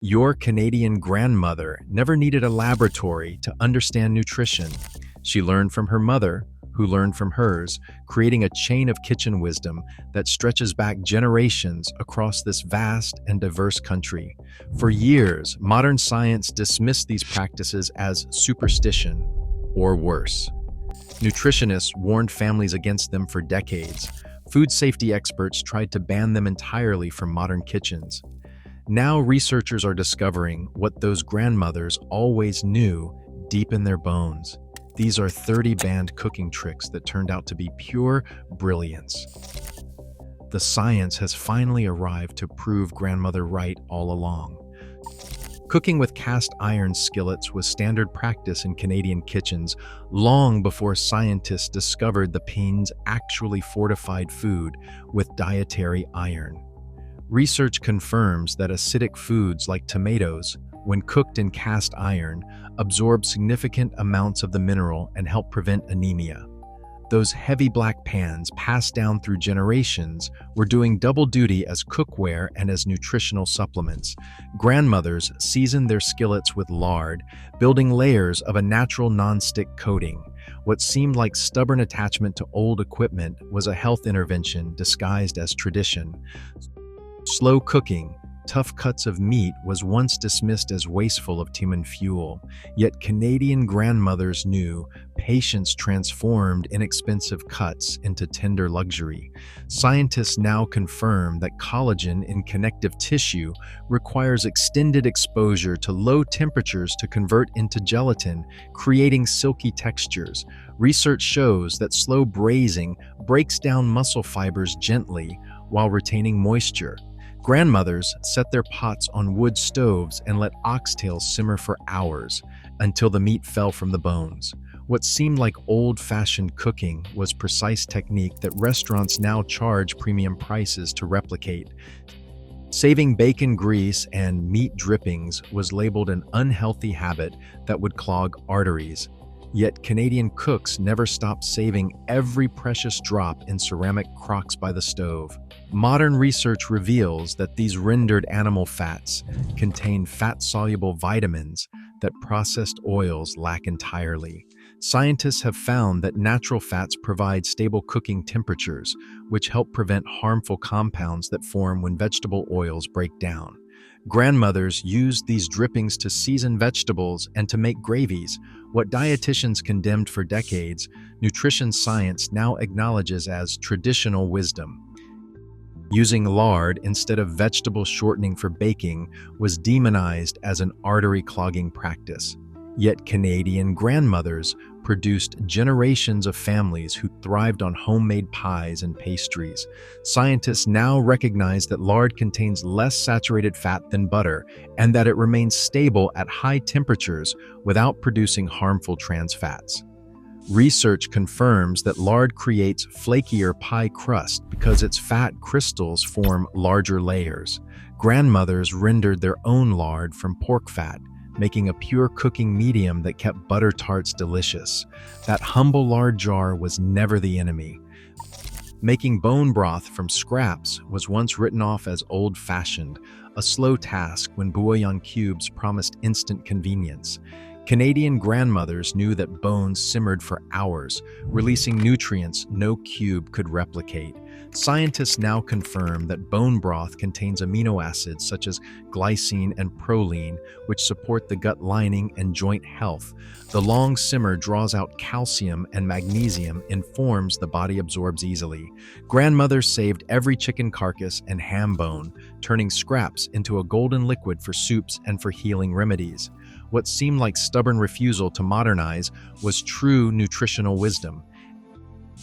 Your Canadian grandmother never needed a laboratory to understand nutrition. She learned from her mother, who learned from hers, creating a chain of kitchen wisdom that stretches back generations across this vast and diverse country. For years, modern science dismissed these practices as superstition, or worse. Nutritionists warned families against them for decades. Food safety experts tried to ban them entirely from modern kitchens. Now researchers are discovering what those grandmothers always knew deep in their bones. These are 30 banned cooking tricks that turned out to be pure brilliance. The science has finally arrived to prove grandmother right all along. Cooking with cast iron skillets was standard practice in Canadian kitchens long before scientists discovered the pains actually fortified food with dietary iron. Research confirms that acidic foods like tomatoes, when cooked in cast iron, absorb significant amounts of the mineral and help prevent anemia. Those heavy black pans passed down through generations were doing double duty as cookware and as nutritional supplements. Grandmothers seasoned their skillets with lard, building layers of a natural non-stick coating. What seemed like stubborn attachment to old equipment was a health intervention disguised as tradition. Slow cooking, tough cuts of meat was once dismissed as wasteful of human fuel, yet Canadian grandmothers knew patience transformed inexpensive cuts into tender luxury. Scientists now confirm that collagen in connective tissue requires extended exposure to low temperatures to convert into gelatin, creating silky textures. Research shows that slow braising breaks down muscle fibers gently while retaining moisture. Grandmothers set their pots on wood stoves and let oxtails simmer for hours until the meat fell from the bones. What seemed like old-fashioned cooking was precise technique that restaurants now charge premium prices to replicate. Saving bacon grease and meat drippings was labeled an unhealthy habit that would clog arteries. Yet Canadian cooks never stopped saving every precious drop in ceramic crocks by the stove. Modern research reveals that these rendered animal fats contain fat-soluble vitamins that processed oils lack entirely. Scientists have found that natural fats provide stable cooking temperatures, which help prevent harmful compounds that form when vegetable oils break down. Grandmothers used these drippings to season vegetables and to make gravies. What dietitians condemned for decades, nutrition science now acknowledges as traditional wisdom. Using lard instead of vegetable shortening for baking was demonized as an artery-clogging practice. Yet Canadian grandmothers produced generations of families who thrived on homemade pies and pastries. Scientists now recognize that lard contains less saturated fat than butter and that it remains stable at high temperatures without producing harmful trans fats. Research confirms that lard creates flakier pie crust because its fat crystals form larger layers. Grandmothers rendered their own lard from pork fat, making a pure cooking medium that kept butter tarts delicious. That humble lard jar was never the enemy. Making bone broth from scraps was once written off as old-fashioned, a slow task when bouillon cubes promised instant convenience. Canadian grandmothers knew that bones simmered for hours, releasing nutrients no cube could replicate. Scientists now confirm that bone broth contains amino acids such as glycine and proline, which support the gut lining and joint health. The long simmer draws out calcium and magnesium in forms the body absorbs easily. Grandmothers saved every chicken carcass and ham bone, turning scraps into a golden liquid for soups and for healing remedies. What seemed like stubborn refusal to modernize was true nutritional wisdom.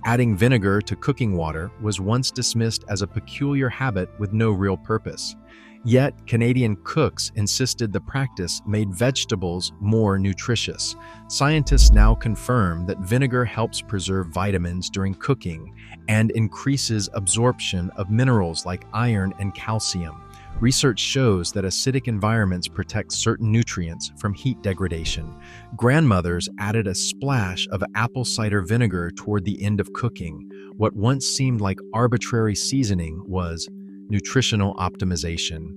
Adding vinegar to cooking water was once dismissed as a peculiar habit with no real purpose. Yet, Canadian cooks insisted the practice made vegetables more nutritious. Scientists now confirm that vinegar helps preserve vitamins during cooking and increases absorption of minerals like iron and calcium. Research shows that acidic environments protect certain nutrients from heat degradation. Grandmothers added a splash of apple cider vinegar toward the end of cooking. What once seemed like arbitrary seasoning was nutritional optimization.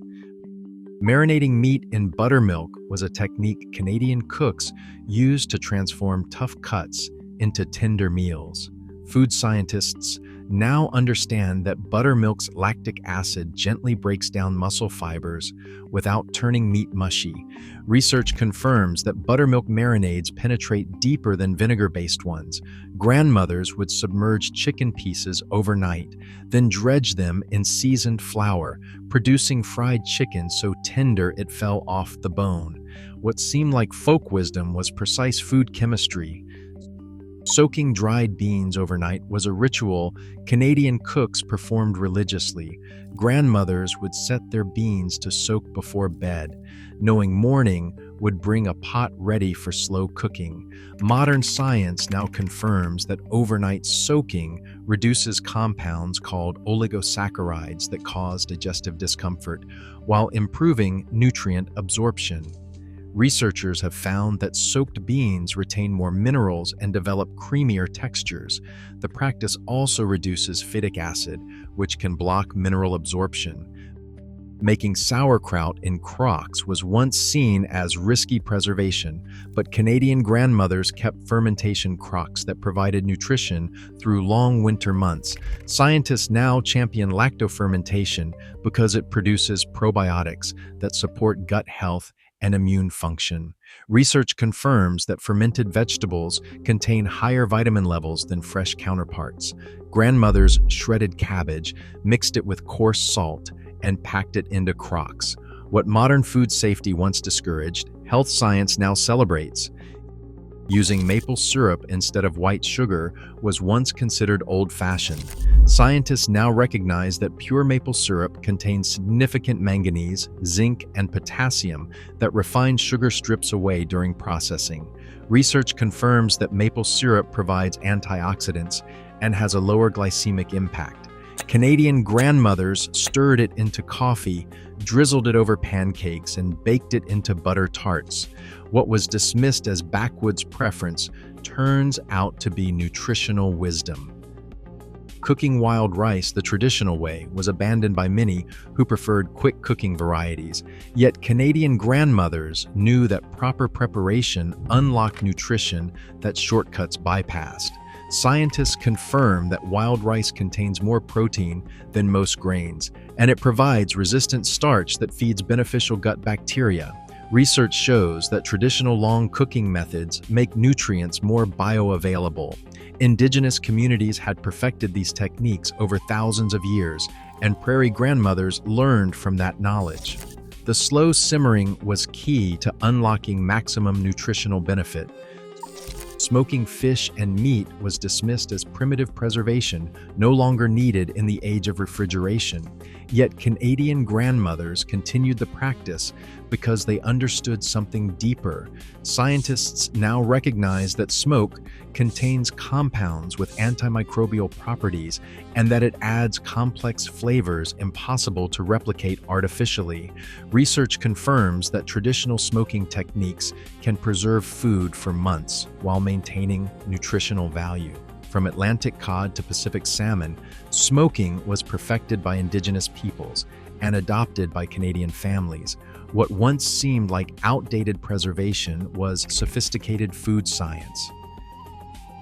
Marinating meat in buttermilk was a technique Canadian cooks used to transform tough cuts into tender meals. Food scientists now understand that buttermilk's lactic acid gently breaks down muscle fibers without turning meat mushy. Research confirms that buttermilk marinades penetrate deeper than vinegar-based ones. Grandmothers would submerge chicken pieces overnight, then dredge them in seasoned flour, producing fried chicken so tender it fell off the bone. What seemed like folk wisdom was precise food chemistry. Soaking dried beans overnight was a ritual Canadian cooks performed religiously. Grandmothers would set their beans to soak before bed, knowing morning would bring a pot ready for slow cooking. Modern science now confirms that overnight soaking reduces compounds called oligosaccharides that cause digestive discomfort, while improving nutrient absorption. Researchers have found that soaked beans retain more minerals and develop creamier textures. The practice also reduces phytic acid, which can block mineral absorption. Making sauerkraut in crocks was once seen as risky preservation, but Canadian grandmothers kept fermentation crocks that provided nutrition through long winter months. Scientists now champion lactofermentation because it produces probiotics that support gut health and immune function. Research confirms that fermented vegetables contain higher vitamin levels than fresh counterparts. Grandmothers shredded cabbage, mixed it with coarse salt, and packed it into crocks. What modern food safety once discouraged, health science now celebrates. Using maple syrup instead of white sugar was once considered old-fashioned. Scientists now recognize that pure maple syrup contains significant manganese, zinc, and potassium that refined sugar strips away during processing. Research confirms that maple syrup provides antioxidants and has a lower glycemic impact. Canadian grandmothers stirred it into coffee, drizzled it over pancakes, and baked it into butter tarts. What was dismissed as backwoods preference turns out to be nutritional wisdom. Cooking wild rice the traditional way was abandoned by many who preferred quick cooking varieties. Yet Canadian grandmothers knew that proper preparation unlocked nutrition that shortcuts bypassed. Scientists confirm that wild rice contains more protein than most grains, and it provides resistant starch that feeds beneficial gut bacteria. Research shows that traditional long cooking methods make nutrients more bioavailable. Indigenous communities had perfected these techniques over thousands of years, and prairie grandmothers learned from that knowledge. The slow simmering was key to unlocking maximum nutritional benefit. Smoking fish and meat was dismissed as primitive preservation, no longer needed in the age of refrigeration. Yet Canadian grandmothers continued the practice because they understood something deeper. Scientists now recognize that smoke contains compounds with antimicrobial properties and that it adds complex flavors impossible to replicate artificially. Research confirms that traditional smoking techniques can preserve food for months while maintaining nutritional value. From Atlantic cod to Pacific salmon, smoking was perfected by Indigenous peoples and adopted by Canadian families. What once seemed like outdated preservation was sophisticated food science.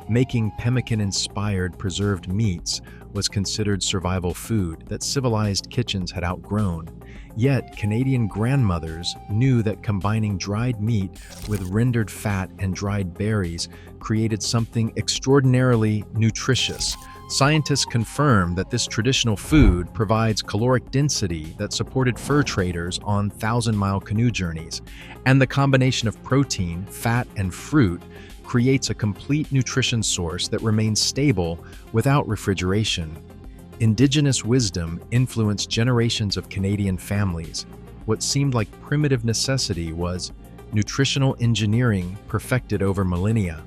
Making pemmican-inspired preserved meats was considered survival food that civilized kitchens had outgrown. Yet, Canadian grandmothers knew that combining dried meat with rendered fat and dried berries created something extraordinarily nutritious. Scientists confirm that this traditional food provides caloric density that supported fur traders on thousand-mile canoe journeys, and the combination of protein, fat, and fruit creates a complete nutrition source that remains stable without refrigeration. Indigenous wisdom influenced generations of Canadian families. What seemed like primitive necessity was nutritional engineering perfected over millennia.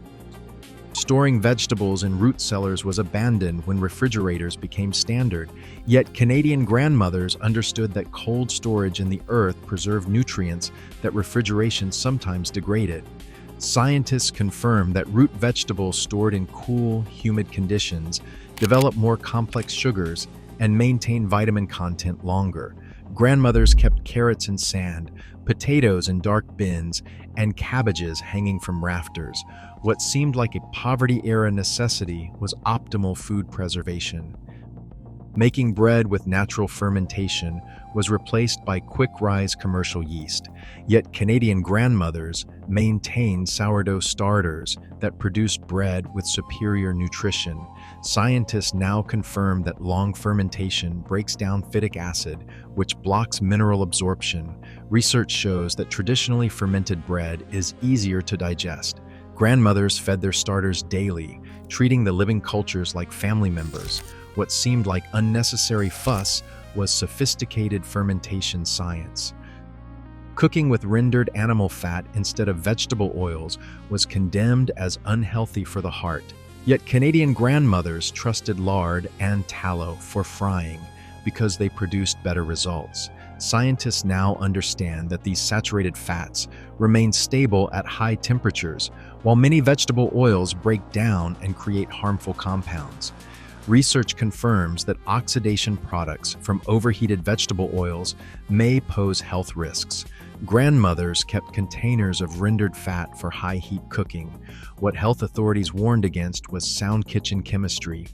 Storing vegetables in root cellars was abandoned when refrigerators became standard, yet Canadian grandmothers understood that cold storage in the earth preserved nutrients that refrigeration sometimes degraded. Scientists confirm that root vegetables stored in cool, humid conditions develop more complex sugars and maintain vitamin content longer. Grandmothers kept carrots in sand, potatoes in dark bins, and cabbages hanging from rafters. What seemed like a poverty-era necessity was optimal food preservation. Making bread with natural fermentation was replaced by quick-rise commercial yeast, yet Canadian grandmothers maintained sourdough starters that produced bread with superior nutrition. Scientists now confirm that long fermentation breaks down phytic acid, which blocks mineral absorption. Research shows that traditionally fermented bread is easier to digest. Grandmothers fed their starters daily, treating the living cultures like family members. What seemed like unnecessary fuss was sophisticated fermentation science. Cooking with rendered animal fat instead of vegetable oils was condemned as unhealthy for the heart. Yet Canadian grandmothers trusted lard and tallow for frying because they produced better results. Scientists now understand that these saturated fats remain stable at high temperatures, while many vegetable oils break down and create harmful compounds. Research confirms that oxidation products from overheated vegetable oils may pose health risks. Grandmothers kept containers of rendered fat for high-heat cooking. What health authorities warned against was sound kitchen chemistry.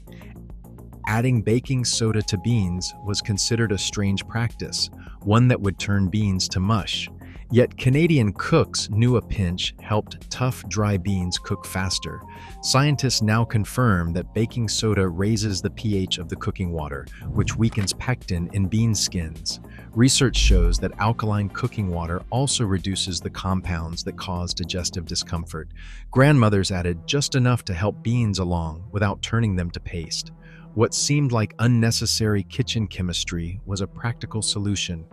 Adding baking soda to beans was considered a strange practice, one that would turn beans to mush. Yet Canadian cooks knew a pinch helped tough, dry beans cook faster. Scientists now confirm that baking soda raises the pH of the cooking water, which weakens pectin in bean skins. Research shows that alkaline cooking water also reduces the compounds that cause digestive discomfort. Grandmothers added just enough to help beans along without turning them to paste. What seemed like unnecessary kitchen chemistry was a practical solution.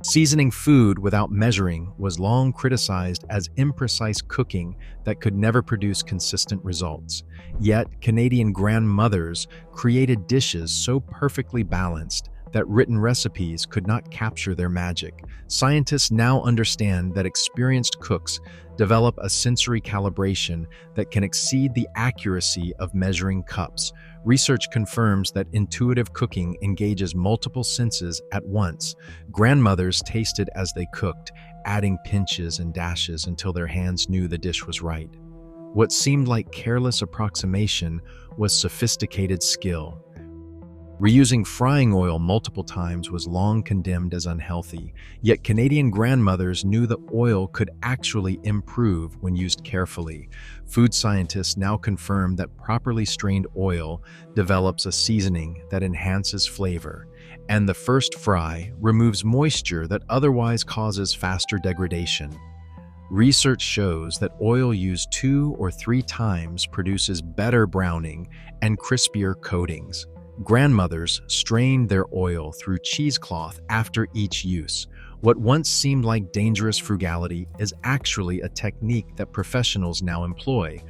Seasoning food without measuring was long criticized as imprecise cooking that could never produce consistent results. Yet, Canadian grandmothers created dishes so perfectly balanced that written recipes could not capture their magic. Scientists now understand that experienced cooks develop a sensory calibration that can exceed the accuracy of measuring cups. Research confirms that intuitive cooking engages multiple senses at once. Grandmothers tasted as they cooked, adding pinches and dashes until their hands knew the dish was right. What seemed like careless approximation was sophisticated skill. Reusing frying oil multiple times was long condemned as unhealthy, yet Canadian grandmothers knew the oil could actually improve when used carefully. Food scientists now confirm that properly strained oil develops a seasoning that enhances flavor, and the first fry removes moisture that otherwise causes faster degradation. Research shows that oil used 2 or 3 times produces better browning and crispier coatings. Grandmothers strained their oil through cheesecloth after each use. What once seemed like dangerous frugality is actually a technique that professionals now employ.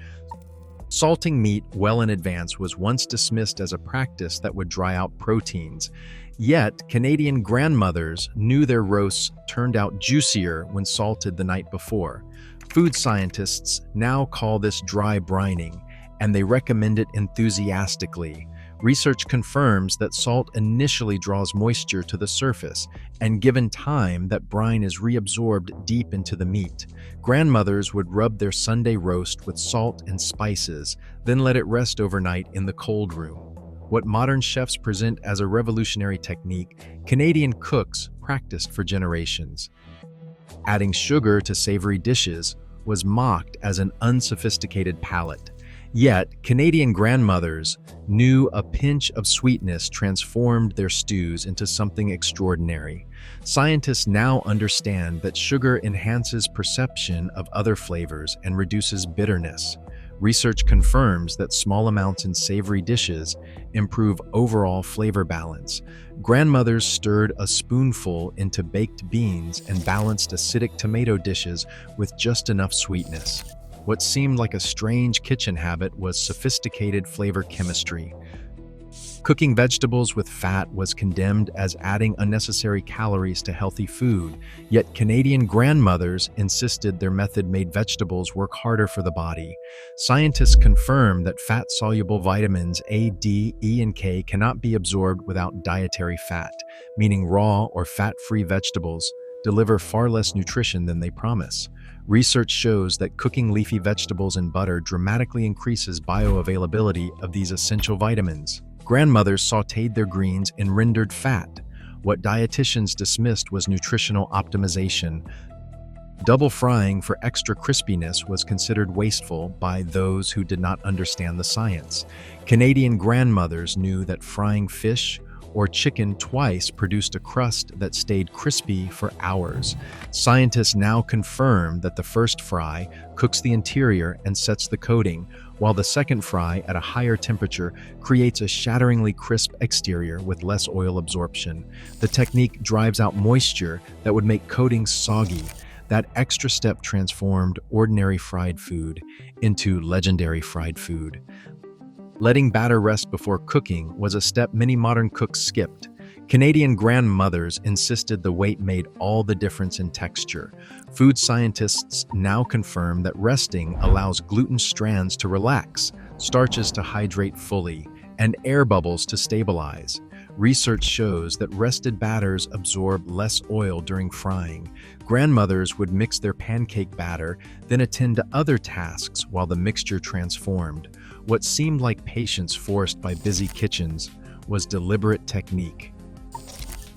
Salting meat well in advance was once dismissed as a practice that would dry out proteins. Yet, Canadian grandmothers knew their roasts turned out juicier when salted the night before. Food scientists now call this dry brining, and they recommend it enthusiastically. Research confirms that salt initially draws moisture to the surface, and given time, that brine is reabsorbed deep into the meat. Grandmothers would rub their Sunday roast with salt and spices, then let it rest overnight in the cold room. What modern chefs present as a revolutionary technique, Canadian cooks practiced for generations. Adding sugar to savory dishes was mocked as an unsophisticated palate. Yet, Canadian grandmothers knew a pinch of sweetness transformed their stews into something extraordinary. Scientists now understand that sugar enhances perception of other flavors and reduces bitterness. Research confirms that small amounts in savory dishes improve overall flavor balance. Grandmothers stirred a spoonful into baked beans and balanced acidic tomato dishes with just enough sweetness. What seemed like a strange kitchen habit was sophisticated flavor chemistry. Cooking vegetables with fat was condemned as adding unnecessary calories to healthy food, yet Canadian grandmothers insisted their method made vegetables work harder for the body. Scientists confirm that fat-soluble vitamins A, D, E, and K cannot be absorbed without dietary fat, meaning raw or fat-free vegetables deliver far less nutrition than they promise. Research shows that cooking leafy vegetables in butter dramatically increases bioavailability of these essential vitamins. Grandmothers sautéed their greens in rendered fat. What dietitians dismissed was nutritional optimization. Double frying for extra crispiness was considered wasteful by those who did not understand the science. Canadian grandmothers knew that frying fish or chicken twice produced a crust that stayed crispy for hours. Scientists now confirm that the first fry cooks the interior and sets the coating, while the second fry at a higher temperature creates a shatteringly crisp exterior with less oil absorption. The technique drives out moisture that would make coatings soggy. That extra step transformed ordinary fried food into legendary fried food. Letting batter rest before cooking was a step many modern cooks skipped. Canadian grandmothers insisted the wait made all the difference in texture. Food scientists now confirm that resting allows gluten strands to relax, starches to hydrate fully, and air bubbles to stabilize. Research shows that rested batters absorb less oil during frying. Grandmothers would mix their pancake batter, then attend to other tasks while the mixture transformed. What seemed like patience forced by busy kitchens was deliberate technique.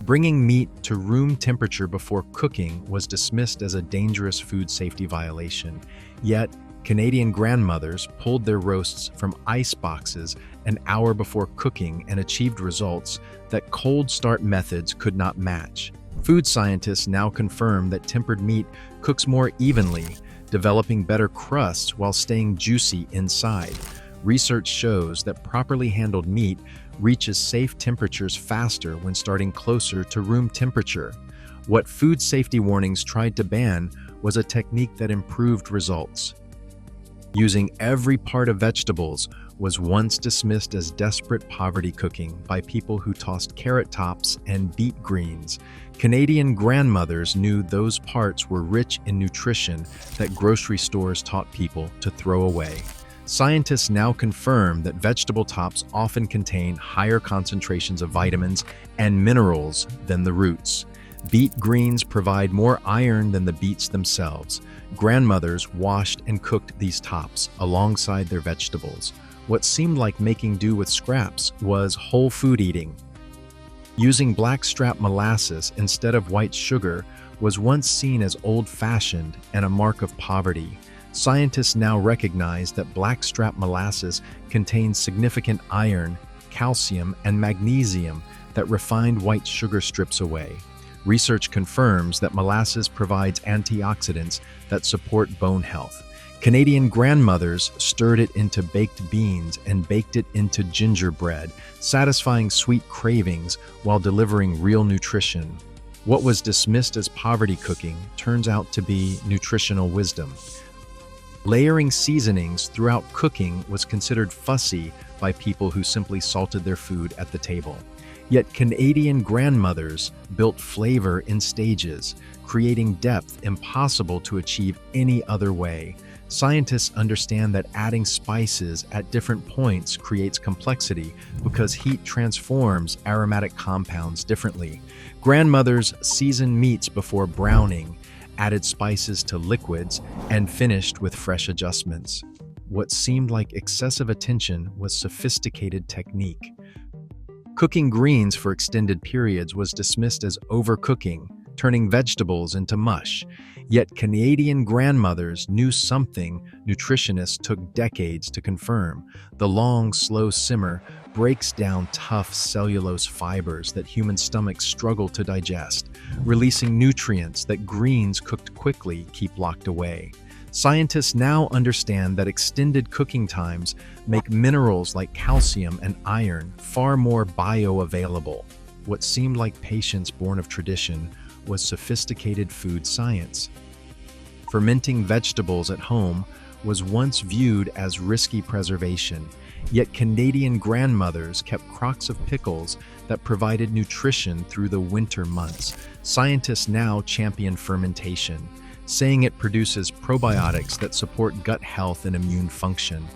Bringing meat to room temperature before cooking was dismissed as a dangerous food safety violation. Yet, Canadian grandmothers pulled their roasts from ice boxes an hour before cooking and achieved results that cold start methods could not match. Food scientists now confirm that tempered meat cooks more evenly, developing better crusts while staying juicy inside. Research shows that properly handled meat reaches safe temperatures faster when starting closer to room temperature. What food safety warnings tried to ban was a technique that improved results. Using every part of vegetables was once dismissed as desperate poverty cooking by people who tossed carrot tops and beet greens. Canadian grandmothers knew those parts were rich in nutrition that grocery stores taught people to throw away. Scientists now confirm that vegetable tops often contain higher concentrations of vitamins and minerals than the roots. Beet greens provide more iron than the beets themselves. Grandmothers washed and cooked these tops alongside their vegetables. What seemed like making do with scraps was whole food eating. Using blackstrap molasses instead of white sugar was once seen as old-fashioned and a mark of poverty. Scientists now recognize that blackstrap molasses contains significant iron, calcium, and magnesium that refined white sugar strips away. Research confirms that molasses provides antioxidants that support bone health. Canadian grandmothers stirred it into baked beans and baked it into gingerbread, satisfying sweet cravings while delivering real nutrition. What was dismissed as poverty cooking turns out to be nutritional wisdom. Layering seasonings throughout cooking was considered fussy by people who simply salted their food at the table. Yet Canadian grandmothers built flavor in stages, creating depth impossible to achieve any other way. Scientists understand that adding spices at different points creates complexity because heat transforms aromatic compounds differently. Grandmothers seasoned meats before browning, added spices to liquids, and finished with fresh adjustments. What seemed like excessive attention was sophisticated technique. Cooking greens for extended periods was dismissed as overcooking, turning vegetables into mush. Yet Canadian grandmothers knew something nutritionists took decades to confirm. The long, slow simmer breaks down tough cellulose fibers that human stomachs struggle to digest, releasing nutrients that greens cooked quickly keep locked away. Scientists now understand that extended cooking times make minerals like calcium and iron far more bioavailable. What seemed like patience born of tradition was sophisticated food science. Fermenting vegetables at home was once viewed as risky preservation, Yet Canadian grandmothers kept crocks of pickles that provided nutrition through the winter months. Scientists now champion fermentation, saying it produces probiotics that support gut health and immune function.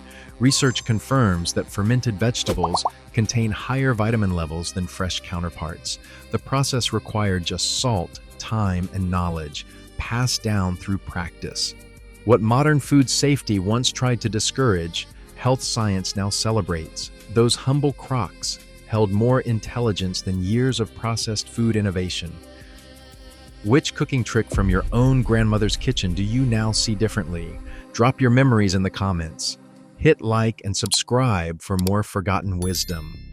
Research confirms that fermented vegetables contain higher vitamin levels than fresh counterparts. The process required just salt, time, and knowledge, passed down through practice. What modern food safety once tried to discourage, health science now celebrates. Those humble crocks held more intelligence than years of processed food innovation. Which cooking trick from your own grandmother's kitchen do you now see differently? Drop your memories in the comments. Hit like and subscribe for more forgotten wisdom.